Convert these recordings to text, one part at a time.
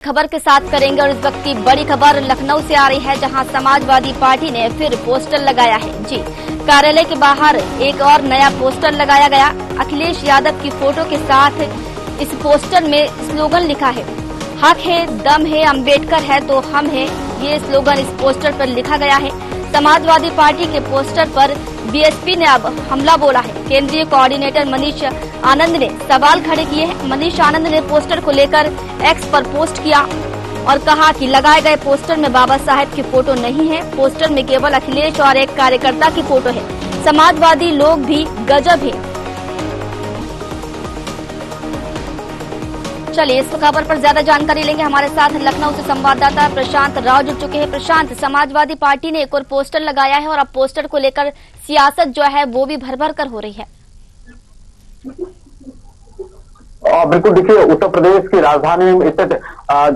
खबर के साथ करेंगे और इस वक्त की बड़ी खबर लखनऊ से आ रही है, जहां समाजवादी पार्टी ने फिर पोस्टर लगाया है। जी, कार्यालय के बाहर एक और नया पोस्टर लगाया गया। अखिलेश यादव की फोटो के साथ इस पोस्टर में स्लोगन लिखा है, हक है, दम है, अंबेडकर है तो हम है। ये स्लोगन इस पोस्टर पर लिखा गया है। समाजवादी पार्टी के पोस्टर पर बीएसपी ने अब हमला बोला है। केंद्रीय कोऑर्डिनेटर मनीष आनंद ने सवाल खड़े किए हैं। मनीष आनंद ने पोस्टर को लेकर एक्स पर पोस्ट किया और कहा कि लगाए गए पोस्टर में बाबा साहेब की फोटो नहीं है। पोस्टर में केवल अखिलेश और एक कार्यकर्ता की फोटो है। समाजवादी लोग भी गजब है। चलिए इस खबर पर ज्यादा जानकारी लेंगे। हमारे साथ लखनऊ से संवाददाता प्रशांत राव जुड़ चुके हैं। प्रशांत, समाजवादी पार्टी ने एक और पोस्टर लगाया है और अब पोस्टर को लेकर सियासत जो है वो भी भर भर कर हो रही है। बिल्कुल, देखिए उत्तर प्रदेश की राजधानी में स्थित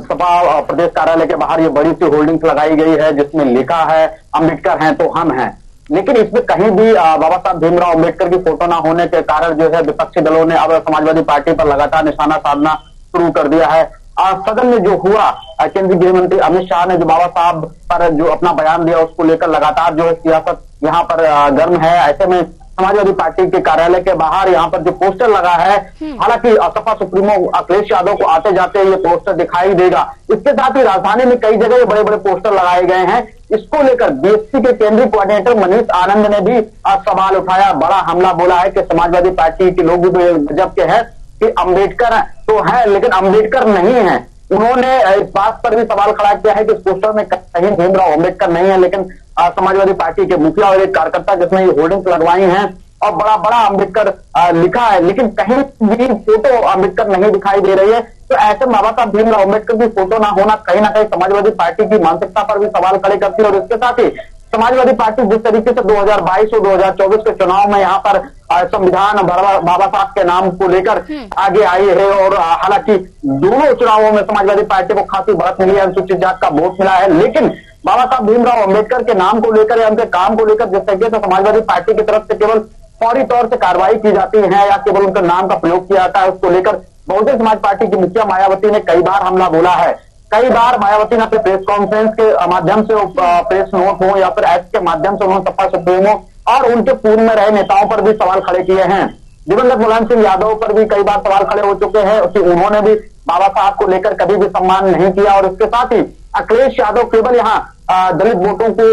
सपा प्रदेश कार्यालय के बाहर ये बड़ी सी होर्डिंग्स लगाई गई है, जिसमें लिखा है अंबेडकर हैं तो हम हैं। लेकिन इसमें कहीं भी बाबा साहब भीमराव अंबेडकर की फोटो ना होने के कारण जो है विपक्षी दलों ने अब समाजवादी पार्टी पर लगातार निशाना साधना शुरू कर दिया है। सदन में जो हुआ, केंद्रीय गृह मंत्री अमित शाह ने जो बाबा साहब पर जो अपना बयान दिया, उसको लेकर लगातार जो है सियासत यहाँ पर गर्म है। ऐसे में समाजवादी पार्टी के कार्यालय के बाहर यहाँ पर जो पोस्टर लगा है, हालांकि सपा सुप्रीमो अखिलेश यादव को आते जाते ये पोस्टर दिखाई देगा। इसके साथ ही राजधानी में कई जगह बड़े बड़े पोस्टर लगाए गए हैं। इसको लेकर बीएसपी के केंद्रीय कोऑर्डिनेटर मनीष आनंद ने भी सवाल उठाया, बड़ा हमला बोला है कि समाजवादी पार्टी के लोग भी गजब के हैं कि अंबेडकर तो है लेकिन अंबेडकर नहीं है। उन्होंने इस बात पर भी सवाल खड़ा किया है कि इस पोस्टर में कहीं भीमराव अंबेडकर नहीं है, लेकिन समाजवादी पार्टी के मुखिया और एक कार्यकर्ता जिसमें ये होर्डिंग्स लगवाई हैं और बड़ा बड़ा अंबेडकर लिखा है, लेकिन कहीं भी फोटो अंबेडकर नहीं दिखाई दे रही है। तो ऐसे बाबा साहब भीमराव अंबेडकर की फोटो ना होना कहीं ना कहीं समाजवादी पार्टी की मानसिकता पर भी सवाल खड़े करती है। और इसके साथ ही समाजवादी पार्टी जिस तरीके से 2022 और 2024 के चुनाव में यहाँ पर संविधान बाबा साहब के नाम को लेकर आगे आई है, और हालांकि दोनों चुनावों में समाजवादी पार्टी को खासी बढ़त मिली है, अनुसूचित जात का वोट मिला है। लेकिन बाबा साहब भीमराव अंबेडकर के नाम को लेकर या उनके काम को लेकर जिस तरीके से समाजवादी पार्टी की तरफ से केवल फौरी तौर से कार्रवाई की जाती है या केवल उनके नाम का प्रयोग किया जाता है, उसको लेकर बहुजन समाज पार्टी की मुखिया मायावती ने कई बार हमला बोला है। कई बार मायावती ने अपने प्रेस कॉन्फ्रेंस के माध्यम से प्रेस नोट हो या फिर एक्ट के माध्यम से उन्होंने सपा सुप्रीमो और उनके पूर्व में रहे नेताओं पर भी सवाल खड़े किए हैं। दिवंगत मुलायम सिंह यादव पर भी कई बार सवाल खड़े हो चुके हैं कि उन्होंने भी बाबा साहब को लेकर कभी भी सम्मान नहीं किया। और इसके साथ ही अखिलेश यादव केवल यहाँ दलित वोटों को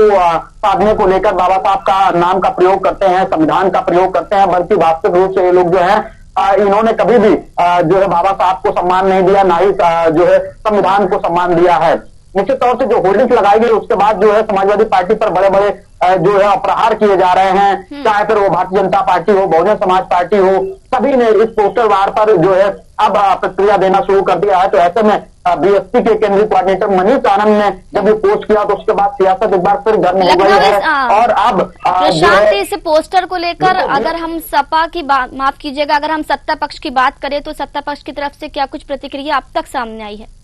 साधने को लेकर बाबा साहब का नाम का प्रयोग करते हैं, संविधान का प्रयोग करते हैं, बल्कि वास्तविक रूप से ये लोग जो है इन्होंने कभी भी जो है बाबा साहब को सम्मान नहीं दिया, ना ही जो है संविधान को सम्मान दिया है। निश्चित तौर से जो होर्डिंग्स लगाई गई उसके बाद जो है समाजवादी पार्टी पर बड़े बड़े जो है प्रहार किए जा रहे हैं, चाहे फिर वो भारतीय जनता पार्टी हो, बहुजन समाज पार्टी हो, सभी ने इस पोस्टर वार पर जो है अब प्रतिक्रिया देना शुरू कर दिया है। तो ऐसे में बीएसपी के केंद्रीय कोऑर्डिनेटर मनीष आनंद ने जब ये पोस्ट किया तो उसके बाद सियासत एक बार फिर गर्म हो गई है। और अब प्रशांत, इस पोस्टर को लेकर अगर हम सपा की बात, माफ कीजिएगा, अगर हम सत्ता पक्ष की बात करें तो सत्ता पक्ष की तरफ से क्या कुछ प्रतिक्रिया अब तक सामने आई है?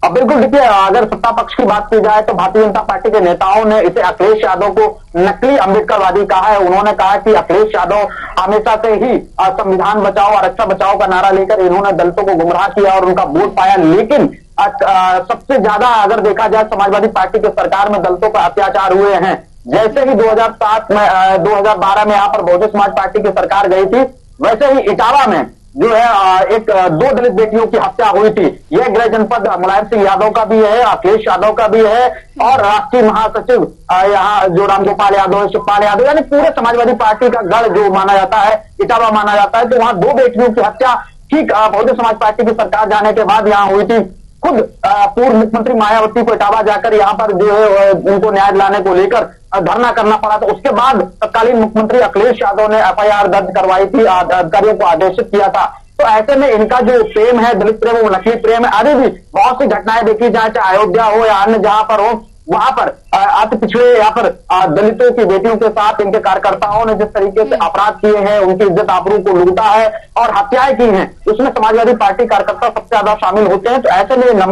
अब बिल्कुल देखिए, अगर सत्ता पक्ष की बात की जाए तो भारतीय जनता पार्टी के नेताओं ने इसे अखिलेश यादव को नकली अंबेडकरवादी कहा है। उन्होंने कहा कि अखिलेश यादव हमेशा से ही संविधान बचाओ और रक्षा बचाओ का नारा लेकर इन्होंने दलितों को गुमराह किया और उनका वोट पाया। लेकिन सबसे ज्यादा अगर देखा जाए समाजवादी पार्टी की सरकार में दलितों पर अत्याचार हुए हैं। जैसे ही 2007 में 2012 में यहाँ पर बहुजन समाज पार्टी की सरकार गई थी, वैसे ही इटावा में जो है एक 2 दलित बेटियों की हत्या हुई थी। यह गृह जनपद मुलायम सिंह यादव का भी है, अखिलेश यादव का भी है, और राष्ट्रीय महासचिव यहाँ जो रामगोपाल यादव, शिवपाल यादव, यानी पूरे समाजवादी पार्टी का गढ़ जो माना जाता है, इटावा माना जाता है। तो वहां 2 बेटियों की हत्या ठीक बहुजन समाज पार्टी की सरकार जाने के बाद यहाँ हुई थी। खुद पूर्व मुख्यमंत्री मायावती को इटावा जाकर यहाँ पर जो है उनको न्याय दिलाने को लेकर धरना करना पड़ा था। उसके बाद तत्कालीन मुख्यमंत्री अखिलेश यादव ने एफआईआर दर्ज करवाई थी, अधिकारियों को आदेशित किया था। तो ऐसे में इनका जो प्रेम है, दलित प्रेम, वो नकली प्रेम है। अभी भी बहुत सी घटनाएं देखी जाए, चाहे अयोध्या हो या अन्य जहां पर हो, वहां पर अति पिछड़े या पर दलितों की बेटियों के साथ इनके कार्यकर्ताओं ने जिस तरीके से अपराध किए हैं, उनकी इज्जत आबरू को लूटा है और हत्याएं की हैं, उसमें समाजवादी पार्टी कार्यकर्ता सबसे ज्यादा शामिल होते हैं। तो ऐसे में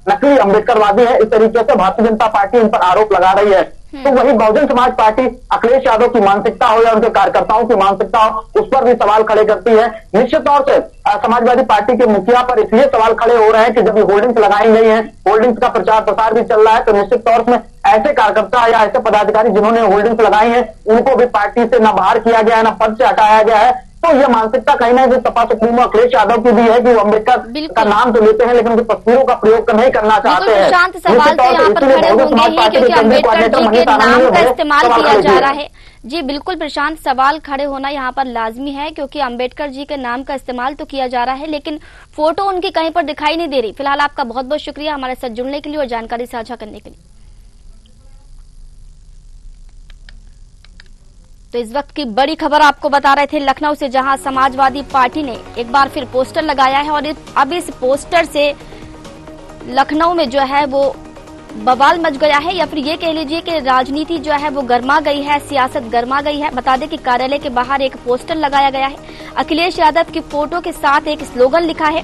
नकली अंबेडकरवादी है, इस तरीके से भारतीय जनता पार्टी इन पर आरोप लगा रही है। तो वही बहुजन समाज पार्टी अखिलेश यादव की मानसिकता हो या उनके कार्यकर्ताओं की मानसिकता हो, उस पर भी सवाल खड़े करती है। निश्चित तौर से समाजवादी पार्टी के मुखिया पर इसलिए सवाल खड़े हो रहे हैं कि जब ये होर्डिंग्स लगाई गई हैं, होर्डिंग्स का प्रचार प्रसार भी चल रहा है, तो निश्चित तौर से ऐसे कार्यकर्ता या ऐसे पदाधिकारी जिन्होंने होर्डिंग्स लगाई हैं, उनको भी पार्टी से न बाहर किया गया है, न पद से हटाया गया है। तो यह मानसिकता कहीं ना कहीं सपा सुप्रीमो अखिलेश यादव की भी है कि वो अम्बेडकर का नाम तो लेते हैं लेकिन उनकी तस्वीरों का प्रयोग नहीं करना चाहते हैं। प्रशांत, सवाल तो यहाँ पर खड़े होंगे ही क्योंकि अम्बेडकर जी के नाम का इस्तेमाल किया जा रहा है। जी बिल्कुल प्रशांत, सवाल खड़े होना यहाँ पर लाजमी है क्योंकि अम्बेडकर जी के नाम का इस्तेमाल तो किया जा रहा है लेकिन फोटो उनकी कहीं पर दिखाई नहीं दे रही। फिलहाल आपका बहुत बहुत शुक्रिया हमारे साथ जुड़ने के लिए और जानकारी साझा करने के लिए। तो इस वक्त की बड़ी खबर आपको बता रहे थे लखनऊ से, जहां समाजवादी पार्टी ने एक बार फिर पोस्टर लगाया है और अब इस पोस्टर से लखनऊ में जो है वो बवाल मच गया है या फिर ये कह लीजिए कि राजनीति जो है वो गर्मा गई है, सियासत गर्मा गई है। बता दें कि कार्यालय के बाहर एक पोस्टर लगाया गया है, अखिलेश यादव की फोटो के साथ एक स्लोगन लिखा है,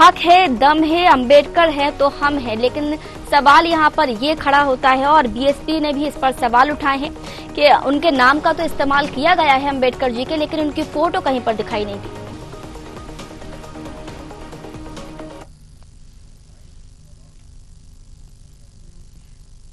हक है, दम है, अम्बेडकर है तो हम हैं। लेकिन सवाल यहाँ पर ये खड़ा होता है और बीएसपी ने भी इस पर सवाल उठाए हैं कि उनके नाम का तो इस्तेमाल किया गया है अम्बेडकर जी के, लेकिन उनकी फोटो कहीं पर दिखाई नहीं दी।